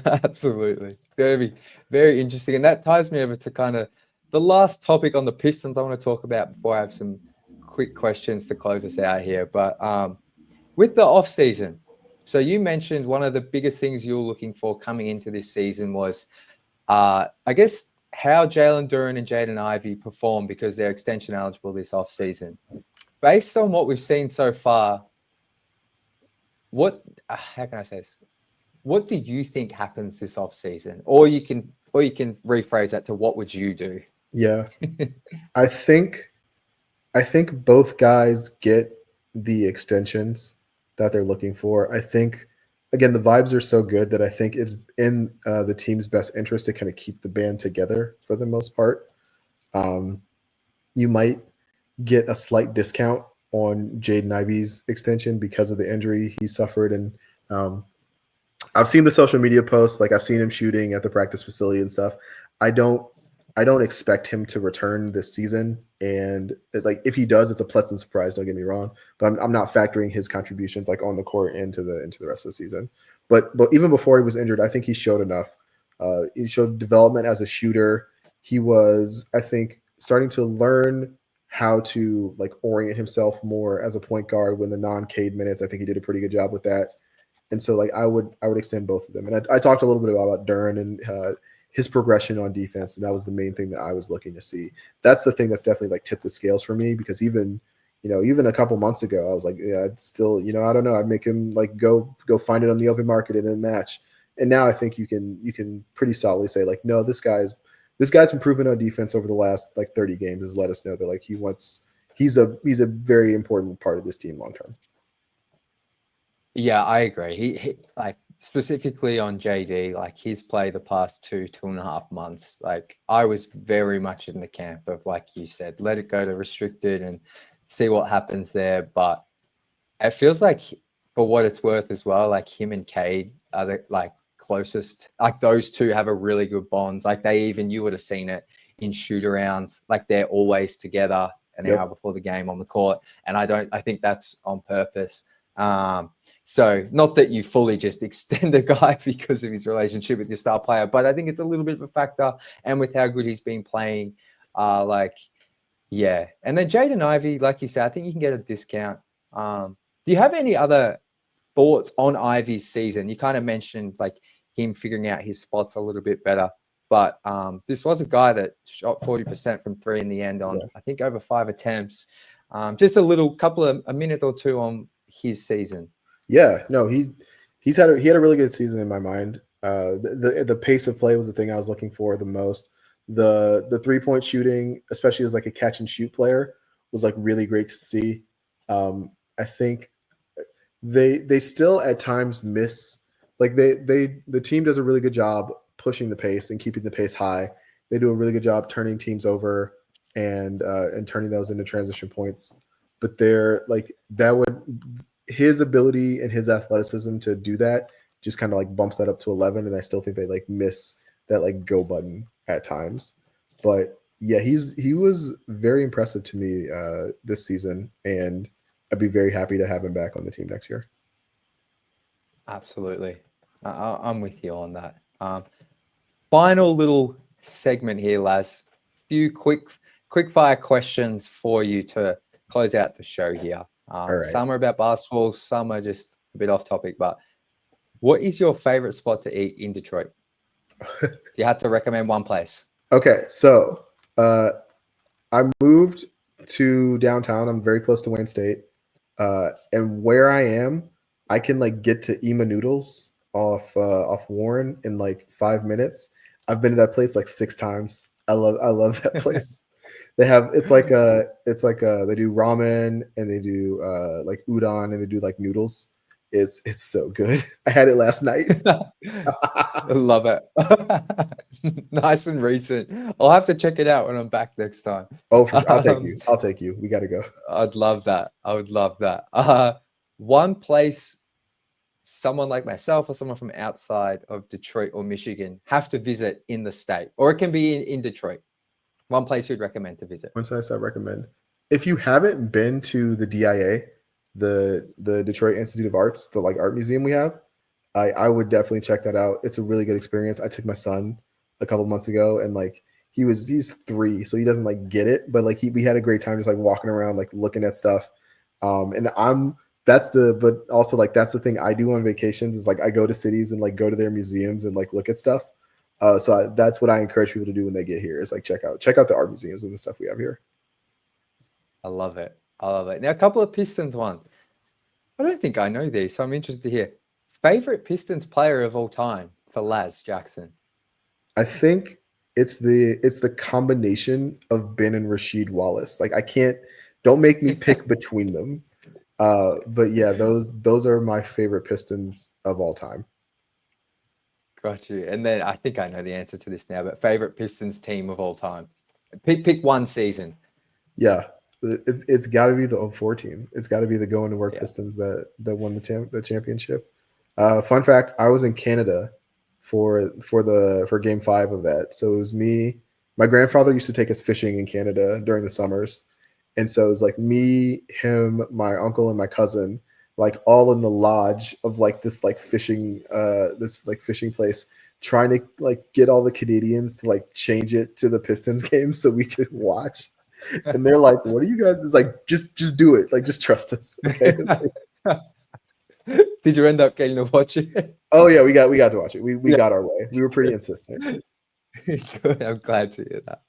absolutely. It's going to be very interesting. And that ties me over to kind of the last topic on the Pistons I want to talk about before I have some quick questions to close us out here. But with the offseason, so you mentioned one of the biggest things you were looking for coming into this season was, I guess, how Jalen Duren and Jaden Ivey perform because they're extension eligible this offseason. Based on what we've seen so far, how can I say this? What do you think happens this offseason? Or you can rephrase that to what would you do? Yeah. I think both guys get the extensions that they're looking for. I think again the vibes are so good that I think it's in the team's best interest to kind of keep the band together for the most part. You might get a slight discount on Jaden Ivey's extension because of the injury he suffered, and I've seen the social media posts. Like I've seen him shooting at the practice facility and stuff. I don't expect him to return this season. And like if he does, it's a pleasant surprise. Don't get me wrong, but I'm not factoring his contributions like on the court into the rest of the season. But even before he was injured, I think he showed enough. He showed development as a shooter. He was, I think, starting to learn how to like orient himself more as a point guard when the non-Cade minutes. I think he did a pretty good job with that. And so like I would extend both of them. And I talked a little bit about Duren and his progression on defense, and that was the main thing that I was looking to see. That's the thing that's definitely like tipped the scales for me, because even a couple months ago, I was like, yeah, it's still, I don't know, I'd make him like go find it on the open market and then match. And now I think you can pretty solidly say like, no, this guy's this guy's improvement on defense over the last like 30 games has let us know that like he's a very important part of this team long term. Yeah, I agree. He like specifically on JD, like his play the past 2.5 months. Like I was very much in the camp of, like you said, let it go to restricted and see what happens there. But it feels like, for what it's worth as well, like him and Cade are the like closest. Like those two have a really good bond. Like you would have seen it in shoot arounds. Like they're always together an hour before the game on the court. And I think that's on purpose. So not that you fully just extend a guy because of his relationship with your star player, but I think it's a little bit of a factor. And with how good he's been playing, yeah. And then Jaden Ivey, like you said, I think you can get a discount. Do you have any other thoughts on Ivey's season? You kind of mentioned like him figuring out his spots a little bit better, but this was a guy that shot 40% from three in the end on, I think, over 5 attempts. Just a minute or two on his season. Yeah, no, he had a really good season in my mind. The pace of play was the thing I was looking for the most. The 3-point shooting, especially as like a catch and shoot player, was like really great to see. I think they still at times miss, like the team does a really good job pushing the pace and keeping the pace high. They do a really good job turning teams over and turning those into transition points. But they're like his ability and his athleticism to do that just kind of like bumps that up to 11. And I still think they like miss that like go button at times. But yeah, he was very impressive to me this season, and I'd be very happy to have him back on the team next year. Absolutely. I'm with you on that. Final little segment here, Laz. Few quick fire questions for you to close out the show here. Right. Some are about basketball, some are just a bit off topic, but what is your favorite spot to eat in Detroit? If you had to recommend one place. Okay, so I moved to downtown. I'm very close to Wayne State. And where I am, I can like get to Ema Noodles off Warren in like 5 minutes. I've been to that place like 6 times. I love that place. They do ramen, and they do like udon, and they do like noodles. It's so good. I had it last night. I love it. Nice and recent. I'll have to check it out when I'm back next time. Oh, for sure. I'll take you. We got to go. I'd love that. I would love that. One place someone like myself or someone from outside of Detroit or Michigan have to visit in the state, or it can be in Detroit. One place you'd recommend to visit. One place I recommend. If you haven't been to the DIA, the Detroit Institute of Arts, the like art museum we have, I would definitely check that out. It's a really good experience. I took my son a couple months ago, and like he's 3, so he doesn't like get it, but like we had a great time just like walking around, like looking at stuff. That's the thing I do on vacations is like I go to cities and like go to their museums and like look at stuff. That's what I encourage people to do when they get here is like check out the art museums and the stuff we have here. I love it. Now, a couple of Pistons ones. I don't think I know these, so I'm interested to hear. Favorite Pistons player of all time for Laz Jackson? I think it's the combination of Ben and Rasheed Wallace. Like don't make me pick between them. But yeah, those are my favorite Pistons of all time. Got you. And then I think I know the answer to this now, but favorite Pistons team of all time. Pick one season. Yeah. It's got to be the 04 team. It's got to be the going to work Pistons that won the championship. Fun fact: I was in Canada for Game 5 of that. So it was me. My grandfather used to take us fishing in Canada during the summers, and so it was like me, him, my uncle, and my cousin, like all in the lodge of like this fishing place, trying to like get all the Canadians to like change it to the Pistons game so we could watch. And they're like, "What are you guys?" It's like, just do it. Like, just trust us. Okay. Did you end up getting to watch it? Oh yeah, we got to watch it. We got our way. We were pretty insistent. Good. I'm glad to hear that.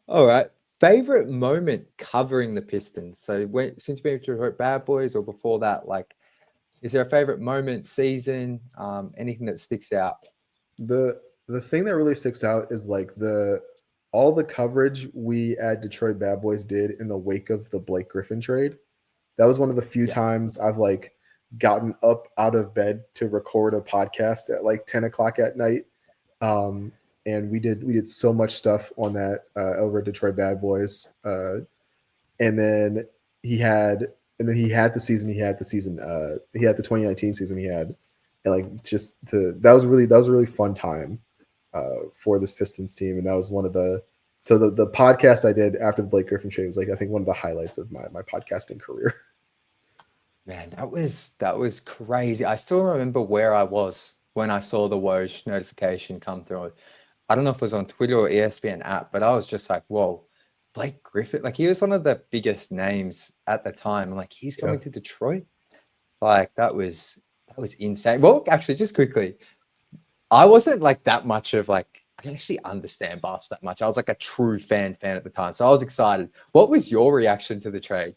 All right. Favorite moment covering the Pistons. So since you've been to Bad Boys or before that, like, is there a favorite moment, season, anything that sticks out? The thing that really sticks out is like all the coverage we at Detroit Bad Boys did in the wake of the Blake Griffin trade. That was one of the few Yeah. times I've like gotten up out of bed to record a podcast at like 10 o'clock at night. And we did so much stuff on that over at Detroit Bad Boys. And then he had the season he had the 2019 season he had, and like that was a really fun time for this Pistons team. And that was one of the podcast I did after the Blake Griffin trade was like I think one of the highlights of my podcasting career. Man, that was crazy. I still remember where I was when I saw the Woj notification come through. I don't know if it was on Twitter or ESPN app, but I was just like, whoa, Blake Griffin. Like he was one of the biggest names at the time. Like he's coming to Detroit. Like that was insane. Well, actually, just quickly, I wasn't like that much of like I didn't actually understand basketball that much. I was like a true fan at the time. So I was excited. What was your reaction to the trade?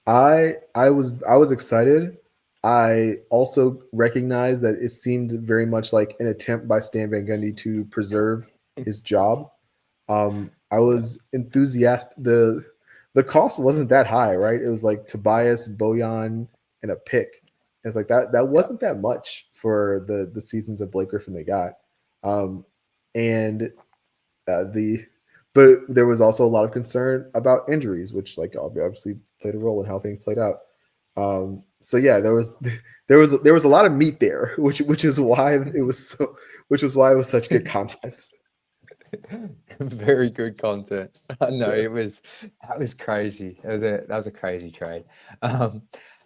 I was excited. I also recognized that it seemed very much like an attempt by Stan Van Gundy to preserve his job. I was enthusiastic. The cost wasn't that high, right? It was like Tobias, Bojan, and a pick. It's like that wasn't that much for the seasons of Blake Griffin they got. And but there was also a lot of concern about injuries, which like obviously played a role in how things played out. So yeah, there was a lot of meat there, which is why it was such good content. Very good content. No, that was crazy. That was a crazy trade.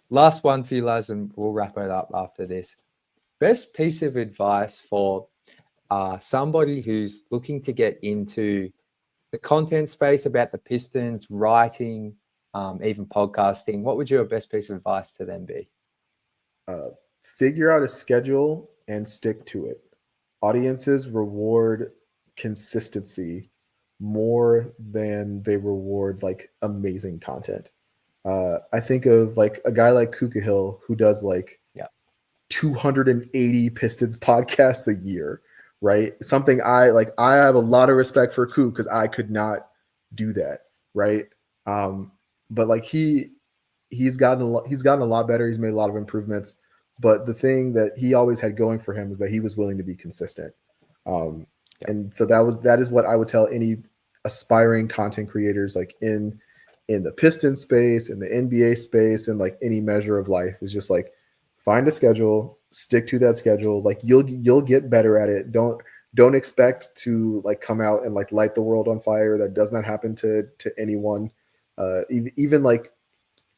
Last one for you, Laz, and we'll wrap it up after this. Best piece of advice for somebody who's looking to get into the content space about the Pistons, writing, even podcasting. What would your best piece of advice to them be? Figure out a schedule and stick to it. Audiences reward consistency more than they reward like amazing content. I think of like a guy like Kuka Hill who does like 280 Pistons podcasts a year, right? Something I have a lot of respect for Kuka because I could not do that, right? But like he's gotten a lot better. He's made a lot of improvements. But the thing that he always had going for him is that he was willing to be consistent. And so that is what I would tell any aspiring content creators like in the Piston space, in the NBA space, and like any measure of life is just like find a schedule, stick to that schedule. Like you'll get better at it. Don't expect to like come out and like light the world on fire. That does not happen to anyone. Even like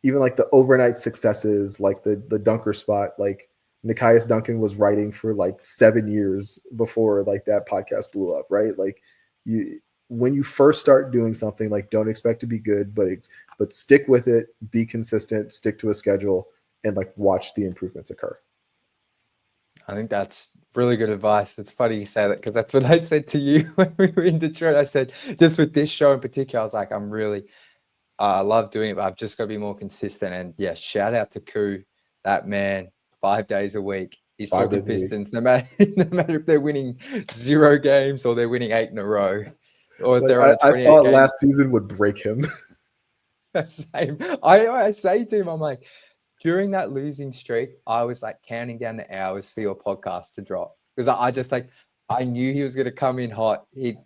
the overnight successes, like the dunker spot, like Nikias Duncan was writing for like 7 years before like that podcast blew up, right? Like when you first start doing something, like don't expect to be good, but stick with it, be consistent, stick to a schedule, and like watch the improvements occur. I think that's really good advice. It's funny you say that because that's what I said to you when we were in Detroit. I said, just with this show in particular, I was like, I love doing it, but I've just got to be more consistent. And yeah, shout out to Koo, that man, 5 days a week. He's talking Pistons, no matter if they're winning 0 games or they're winning 8 in a row, or like, they're on a 28 I thought game. last season would break him. Same. I say to him, I'm like, during that losing streak, I was like counting down the hours for your podcast to drop because I just like I knew he was going to come in hot. He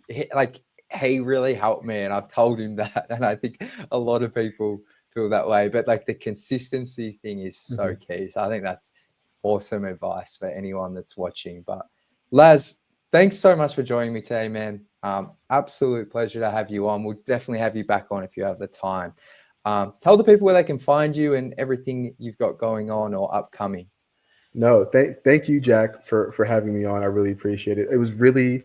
really helped me, and I've told him that, and I think a lot of people feel that way. But like the consistency thing is so key. So I think that's awesome advice for anyone that's watching. But Laz, thanks so much for joining me today, man. Absolute pleasure to have you on. We'll definitely have you back on if you have the time. Tell the people where they can find you and everything you've got going on or upcoming. No, thank you, Jack, for having me on. I really appreciate it. It was really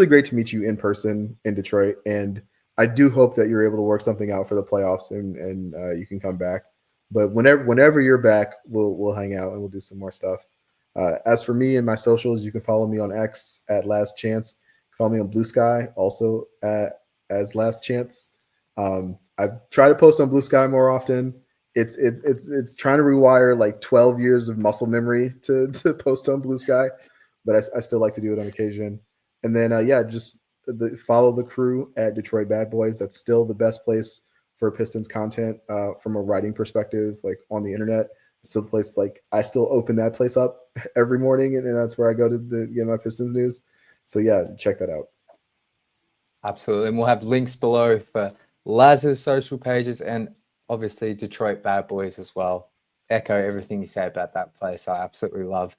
great to meet you in person in Detroit, and I do hope that you're able to work something out for the playoffs and you can come back. But whenever you're back, we'll hang out and we'll do some more stuff. As for me and my socials, you can follow me on X at Last Chance. Follow me on Blue Sky also as Last Chance. I try to post on Blue Sky more often. It's trying to rewire like 12 years of muscle memory to post on Blue Sky, but I still like to do it on occasion. And then just follow the crew at Detroit Bad Boys. That's still the best place for Pistons content from a writing perspective, like on the internet. It's still the place, like I still open that place up every morning, and that's where I go to get my Pistons news. So yeah, check that out. Absolutely. And we'll have links below for Laz's social pages and obviously Detroit Bad Boys as well. Echo everything you say about that place. I absolutely love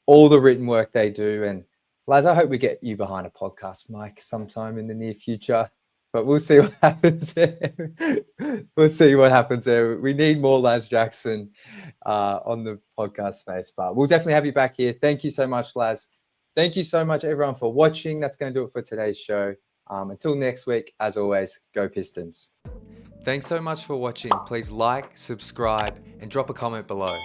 all the written work they do. And Laz, I hope we get you behind a podcast mic sometime in the near future. But we'll see what happens there. We'll see what happens there. We need more Laz Jackson on the podcast space. But we'll definitely have you back here. Thank you so much, Laz. Thank you so much, everyone, for watching. That's going to do it for today's show. Until next week, as always, go Pistons. Thanks so much for watching. Please like, subscribe, and drop a comment below.